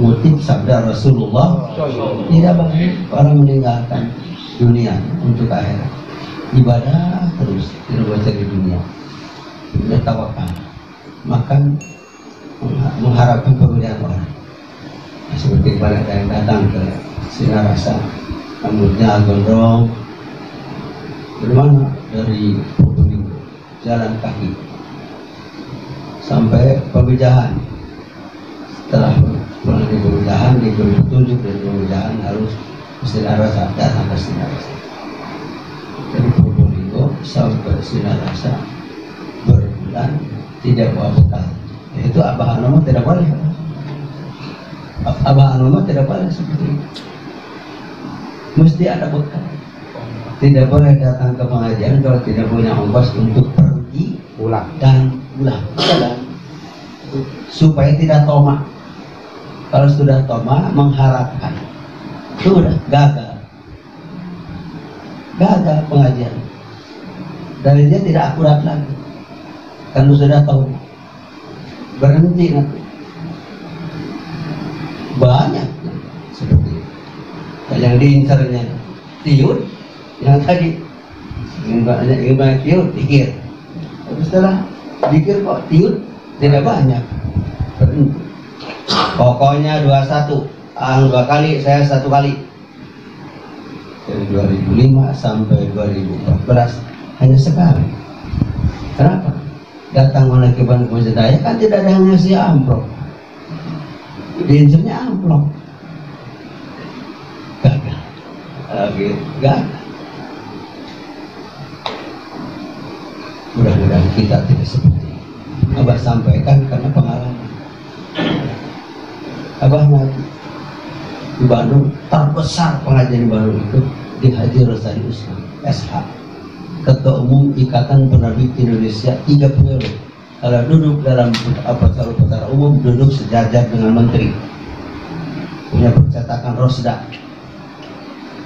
mengutip sabda Rasulullah, tidak baik orang meninggalkan dunia untuk akhirat. Ibadah terus, tidak boleh cari dunia. Tidak tawakal, makan mengharapkan kemuliaan orang. Nah, seperti pada yang datang ke Sinarasa, rambutnya gondrong. Dari mana? Dari Probolinggo, jalan kaki sampai Pamijahan. Setelah pulang di Pamijahan, diberi petunjuk dari Pamijahan harus ke Sinarasa, datang ke Sinarasa. Dari Probolinggo sampai Sinarasa berbulan tidak bawa bekal. Itu Abah Anomo tidak boleh. Abah Anomo tidak boleh seperti itu. Mesti ada bekal. Tidak boleh datang ke pengajian kalau tidak punya ongkos untuk pergi pulang dan pulang. Supaya tidak tomak. Kalau sudah tomak mengharapkan, sudah gagal. Gagal pengajian. Dan dia tidak akurat lagi. Kalau sudah tahu berhenti nanti. Banyak seperti itu. Yang diincarnya tiur, yang tadi ingin banyak tiur, dikir. Tapi setelah dikir kok tiur tidak banyak, berhenti. Pokoknya 21, 2 kali, saya 1 kali. Dari 2005 sampai 2014 hanya sekali. Kenapa? Datang oleh Keban Daya kan tidak ada yang ngasih amplop. Diincernya amplop. Gagal. Lagi gagal. Mudah-mudahan kita tidak seperti ini. Abah sampaikan karena pengalaman. Abah nanti di Bandung, terbesar pengajian di Bandung itu di Haji Rosadi Usman, SH. Ketua Umum Ikatan Penerbit Indonesia 3 periode. Kalau duduk dalam upacara umum, duduk sejajar dengan menteri. Punya percetakan Rosda.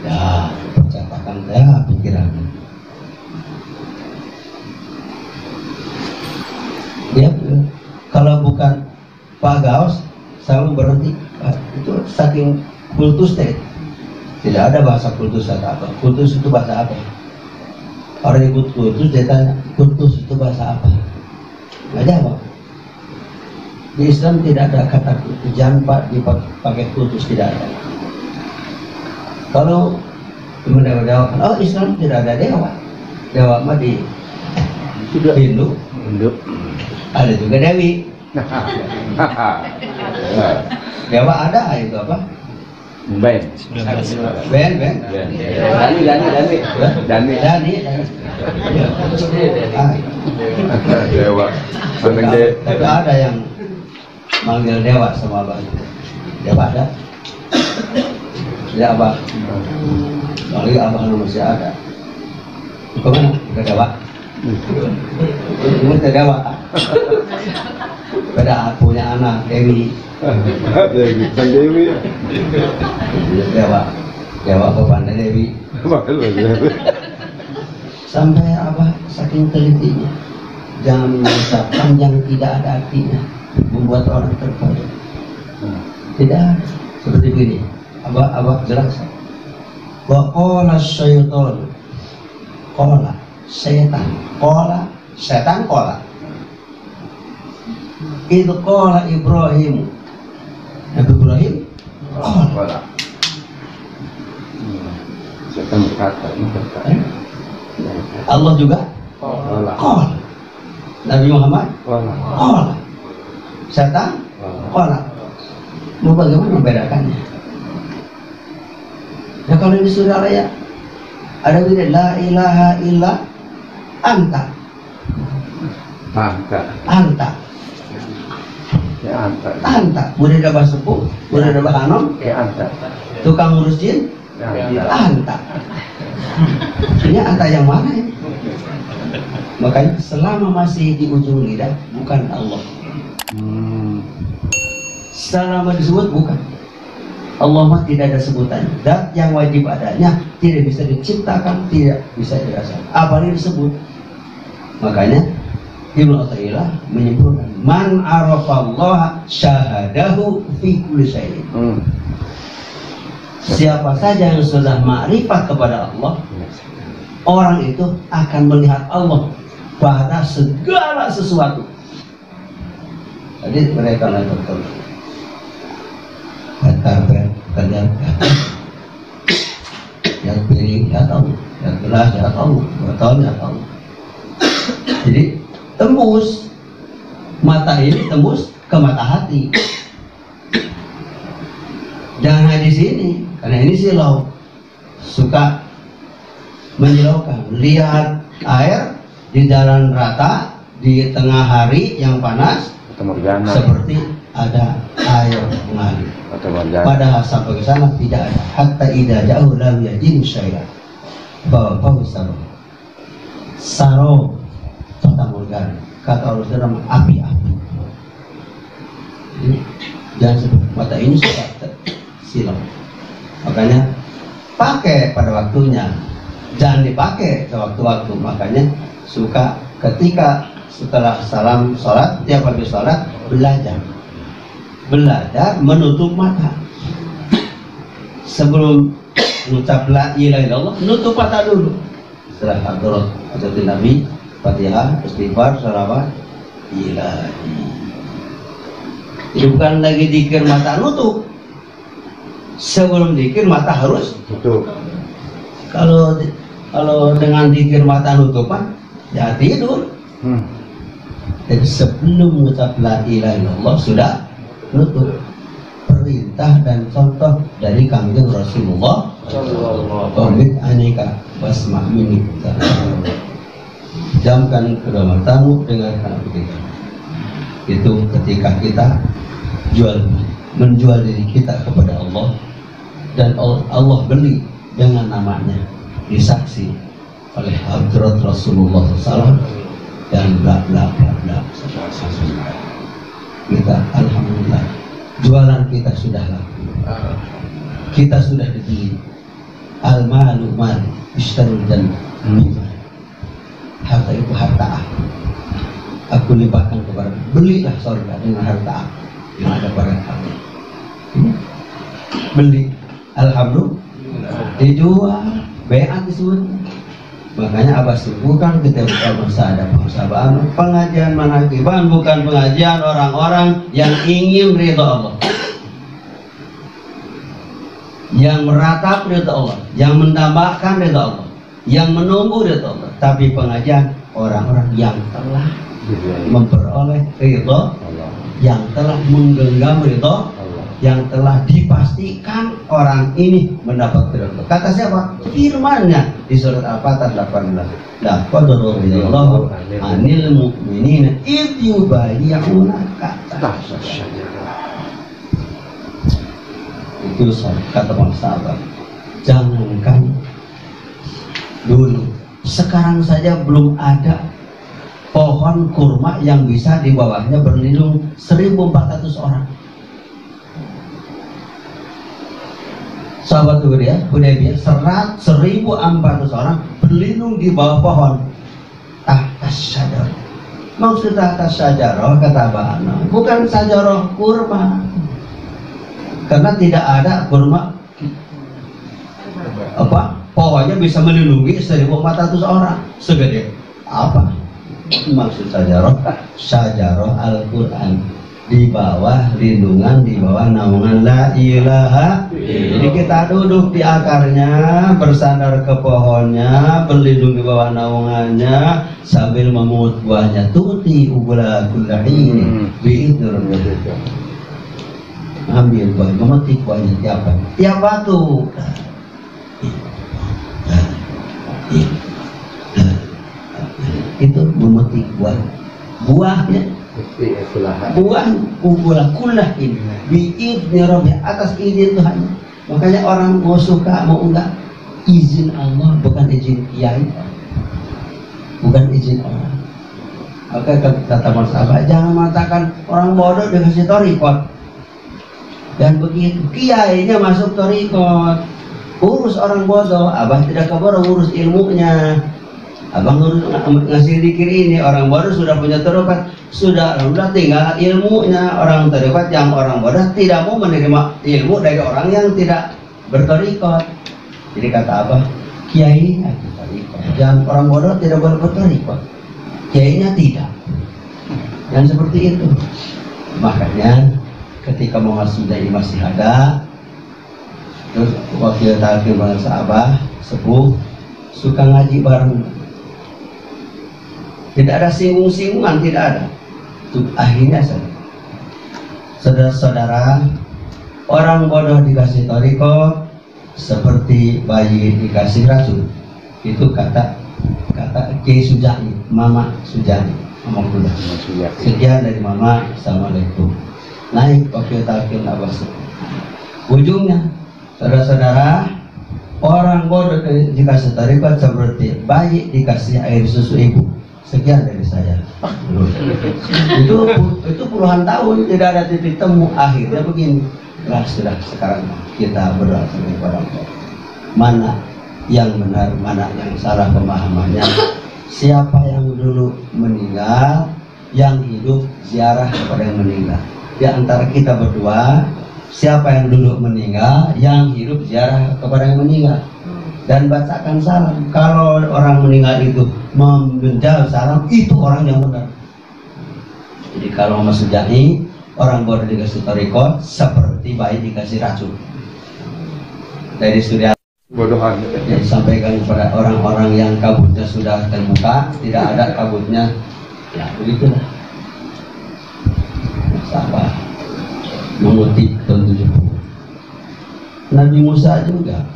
Ya, percetakan ya pikirannya. Dia kalau bukan Pak Gaus, selalu berhenti. Itu saking kultus deh. Tidak ada bahasa kultus atau apa. Kultus itu bahasa apa? Orang ikut kultus, dia tanya, kultus itu bahasa apa? Nggak jawab. Di Islam tidak ada kata kultus, jangan dipakai kultus, tidak ada. Kalau menjawab, oh Islam tidak ada dewa. Dewa mah di Hindu. Ada juga Dewi. Dewa ada, itu apa? Ben. Dani. Dewa. Tapi ada yang manggil dewa sama abah. Dewa ada. Ya abah. Manggil abah masih ada. Kemana? Ke dewa. Ini ke dewa. Beda punya anak Dewi. Dewi. Dewa Bapanda Dewi. Sampai abah saking telitinya, jangan mengucapkan yang tidak ada artinya, membuat orang terpojok. Tidak seperti ini. Abah jelaskan. Wa qala syaitan, qala setan, qala itu qala Ibrahim. Nabi Ibrahim qala. Setan berkata. Allah juga qala. Nabi Muhammad qala. Setan qala. Mau bagaimana membedakannya? Ya kalau di surah Al-Ayat ada bila la ilaha illa anta. Anta. Boleh ada bahasa sepuh, boleh ada bahasa anom. Tukang ngurus jin. Anta. Ini anta yang mana ini? Makanya selama masih di ujung lidah bukan Allah. Selama disebut bukan. Allah mah tidak ada sebutan. Dan yang wajib adanya tidak bisa diciptakan, tidak bisa dirasakan. Apalagi disebut. Makanya Ibnu Athaillah menyebutkan man arafallaha syahadahu fi kulli syai'in. Siapa saja yang sudah ma'rifat kepada Allah, orang itu akan melihat Allah pada segala sesuatu. Jadi mereka betul. Karpet, kerja, yang piring ya tahu, yang gelas ya tahu, botol ya tahu. Jadi tembus mata ini tembus ke mata hati. Jangan di sini, karena ini silau suka menyilaukan. Lihat air di jalan rata di tengah hari yang panas seperti ada air mengalir. Padahal sampai ke sana tidak ada. Hatta idza jauh lam yajid syai'an. Bahwa sabab saro fatamulgan kata Allah dalam api-api. Jangan sebut mata ini suka silau. Makanya pakai pada waktunya, jangan dipakai ke waktu-waktu. Makanya suka ketika setelah salam sholat, tiap habis sholat belajar menutup mata. Sebelum mengucap la ilaha illallah, nutup mata dulu. Setelah hadirat hadirat Nabi, Fatihah, istighfar, shalawat, ilahi. Jadi bukan lagi dikir mata nutup. Sebelum dikir mata harus tutup. Kalau dengan dikir mata nutupan, ya tidur. Jadi sebelum mengucap la ilaha illallah sudah nutup. Perintah dan contoh dari Kangjeng Rasulullah Qomit aneka basma minik. Jamkan kedua matamu, dengarkan apa kita. Itu ketika kita menjual diri kita kepada Allah, dan Allah beli dengan namanya, disaksi oleh Hadrat Rasulullah SAW dan bla bla bla bla. Kita alhamdulillah jualan kita sudah laku, kita sudah dibeli. Al-malu mal istarul jannah. Harta itu harta aku limpahkan kepada, belilah surga dengan harta aku yang ada pada kamu. Beli, alhamdulillah, dijual, beat disebut. Makanya Abah sebutkan ketika masa ada pengajian manakiban bukan pengajian orang-orang yang ingin ridha Allah, yang meratap ridha Allah, yang mendambakan ridha Allah, yang menunggu ridha Allah. Tapi pengajian orang-orang yang telah memperoleh ridha Allah, yang telah menggenggam ridha, yang telah dipastikan orang ini mendapat ridha. Kata siapa? Firman-Nya di surat Al-Fatah 18. Laqad radiyallahu 'anil mu'minina idh yubayyi'unaka tahta asy-syajarah. Itu kata para sahabat. Jangankan dulu, sekarang saja belum ada pohon kurma yang bisa di bawahnya berlindung 1.400 orang. Sahabat Hudaybiyah 1.400 orang berlindung di bawah pohon atas syajarah. Maksud atas syajarah kata Ba'ana bukan syajarah kurma, karena tidak ada kurma pohonnya bisa melindungi 1.400 orang. Segede apa maksud syajarah Al-Quran, di bawah lindungan, di bawah naungan la ilaha. Jadi kita duduk di akarnya, bersandar ke pohonnya, berlindung di bawah naungannya, sambil memungut buahnya. Tuti ubula kullahin bi'idnir. Ambil buah, memetik buahnya tiap waktu. Itu memetik buahnya. Buah ubula kullah ini biidni rabbi, atas izin Tuhan. Makanya orang mau suka mau enggak, izin Allah, bukan izin kiai, bukan izin orang. Maka kata masalah, jangan mengatakan orang bodoh dikasih torikot. Dan begitu kiainya masuk torikot, urus orang bodoh. Abah tidak kabar urus ilmunya. Abang ngasih dikir ini, orang bodoh sudah punya tarekat, sudah alhamdulillah tinggal ilmunya. Orang tarekat yang orang bodoh tidak mau menerima ilmu dari orang yang tidak bertarekat. Jadi kata Abah, kiai tarekat, yang orang bodoh tidak boleh bertarekat, kiainya tidak. Yang seperti itu. Makanya ketika mau masuk dari masih ada, terus wakil takdir bangsa Abah sepuh suka ngaji bareng. Tidak ada singgung-singgungan, tidak ada. Itu akhirnya saudara-saudara, orang bodoh dikasih tarekat seperti bayi dikasih racun. Itu kata Kiai Sujani, Mama Sujani. Alhamdulillah. Sekian dari Mama. Assalamualaikum. Naik wakil takdir Abah. Ujungnya, saudara-saudara, orang bodoh dikasih tarekat seperti bayi dikasih air susu ibu. Sekian dari saya. Itu puluhan tahun tidak ada titik temu. Akhirnya begini. Nah, sudah sekarang kita berdoa kepada Allah. Mana yang benar, mana yang salah pemahamannya. Siapa yang dulu meninggal, yang hidup ziarah kepada yang meninggal. Di antara kita berdua, siapa yang dulu meninggal, yang hidup ziarah kepada yang meninggal. Dan bacakan salam. Kalau orang meninggal itu menjawab salam, itu orang yang benar. Jadi kalau Mas Sujani, orang bodoh dikasih tarekat seperti bayi dikasih racun. Dari studi Bodohan. yang disampaikan kepada orang-orang yang kabutnya sudah terbuka, tidak ada kabutnya, ya begitulah. Sabar mengutip tahun 70. Nabi Musa juga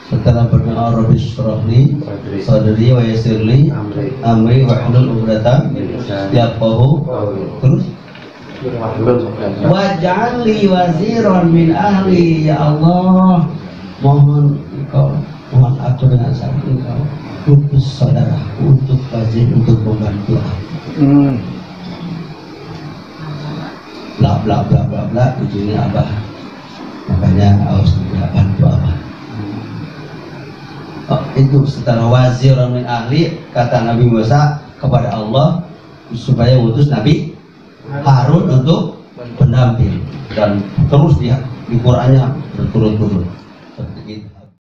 setelah berdoa Rabbi syrahli sadri wa yassirli amri wa hlul 'uqdatam yafqahu terus waj'alli waziran min ahli. Ya Allah, mohon aku dengan sangat engkau utus saudaraku untuk wazir, untuk membantu aku. Bla bla bla bla bla, ujungnya Abah. Makanya harus bantu Abah. Oh, itu setelah wazir min ahli, kata Nabi Musa kepada Allah supaya utus Nabi Harun untuk pendamping, dan terus dia di Qur'annya berturut-turut seperti itu.